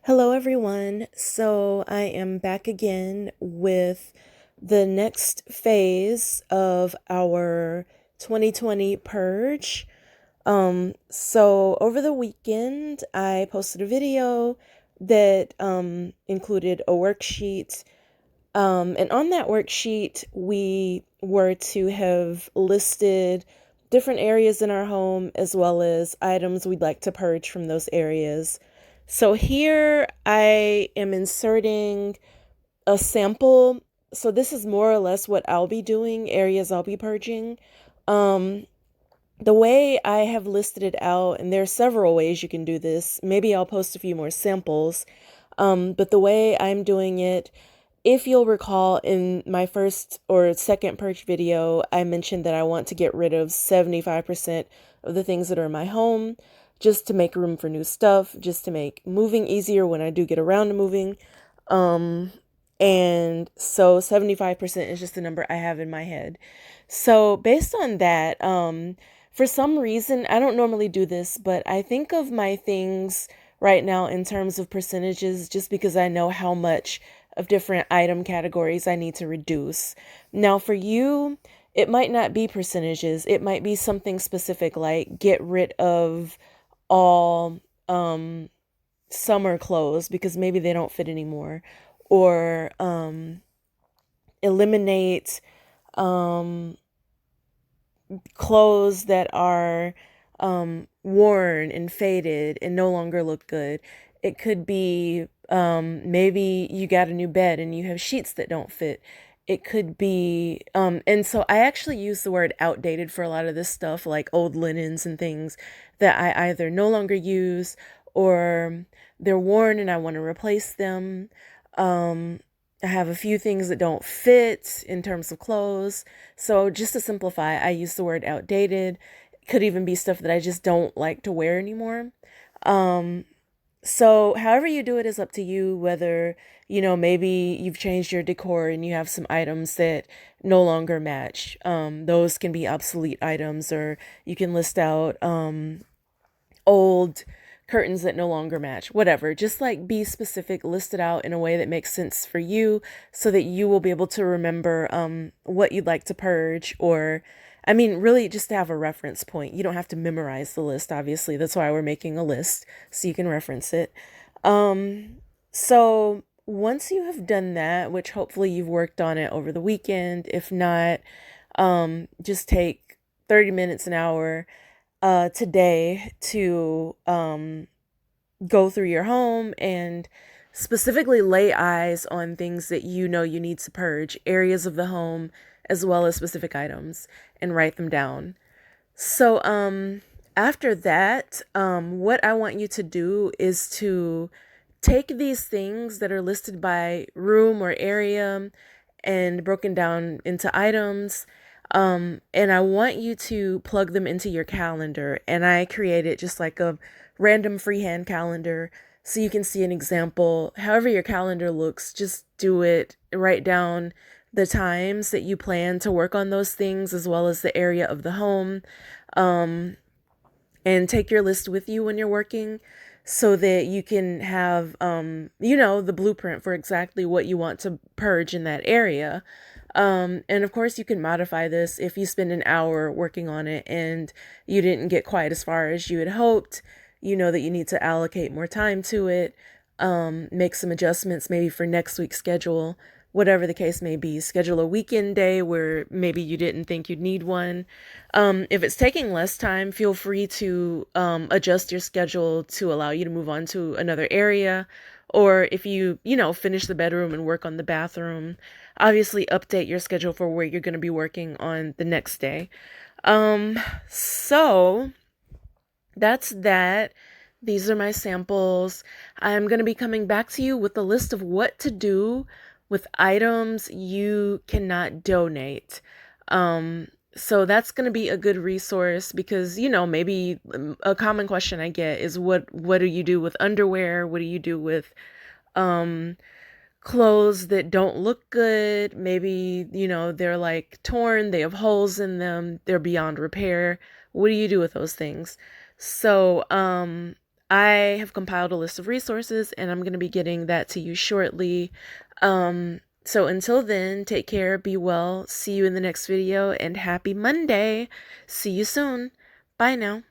Hello, everyone. So I am back again with the next phase of our 2020 purge. So over the weekend, I posted a video that included a worksheet. And on that worksheet, we were to have listed different areas in our home as well as items we'd like to purge from those areas. So here I am inserting a sample. So this is more or less what I'll be doing, areas I'll be purging. Um, the way I have listed it out, and there are several ways you can do this. Maybe I'll post a few more samples. But the way I'm doing it, if you'll recall in my first or second purge video, I mentioned that I want to get rid of 75% of the things that are in my home just to make room for new stuff, just to make moving easier when I do get around to moving. And so 75% is just the number I have in my head. So based on that, for some reason, I don't normally do this, but I think of my things right now in terms of percentages just because I know how much of different item categories I need to reduce. Now, for you, it might not be percentages. It might be something specific like get rid of all summer clothes because maybe they don't fit anymore, or eliminate um, clothes that are worn and faded and no longer look good. It could be maybe you got a new bed and you have sheets that don't fit. It could be, and so I actually use the word outdated for a lot of this stuff, like old linens and things that I either no longer use or they're worn and I want to replace them. Um, I have a few things that don't fit in terms of clothes. So just to simplify, I use the word outdated. It could even be stuff that I just don't like to wear anymore. Um, so however you do it is up to you, whether, maybe you've changed your decor and you have some items that no longer match. Those can be obsolete items, or you can list out old curtains that no longer match, whatever. Just like be specific, list it out in a way that makes sense for you so that you will be able to remember what you'd like to purge, or I mean, really just to have a reference point. You don't have to memorize the list, obviously. That's why we're making a list so you can reference it. So once you have done that, which hopefully you've worked on it over the weekend, if not, just take 30 minutes, an hour today to go through your home and specifically lay eyes on things that you know you need to purge, areas of the home as well as specific items, and write them down. So after that, what I want you to do is to take these things that are listed by room or area and broken down into items. And I want you to plug them into your calendar. And I created just like a random freehand calendar so you can see an example. However, your calendar looks, just do it. Write down the times that you plan to work on those things as well as the area of the home. And take your list with you when you're working so that you can have, the blueprint for exactly what you want to purge in that area. And of course, you can modify this if you spend an hour working on it and you didn't get quite as far as you had hoped. You know that you need to allocate more time to it, make some adjustments maybe for next week's schedule, whatever the case may be. Schedule a weekend day where maybe you didn't think you'd need one. If it's taking less time, feel free to adjust your schedule to allow you to move on to another area. Or if finish the bedroom and work on the bathroom, obviously update your schedule for where you're going to be working on the next day. So that's that. These are my samples. I'm going to be coming back to you with a list of what to do with items you cannot donate. So that's going to be a good resource because, maybe a common question I get is what do you do with underwear? What do you do with clothes that don't look good? Maybe, they're like torn, they have holes in them, they're beyond repair. What do you do with those things? So, I have compiled a list of resources and I'm going to be getting that to you shortly. So until then, take care, be well, see you in the next video, and happy Monday. See you soon. Bye now.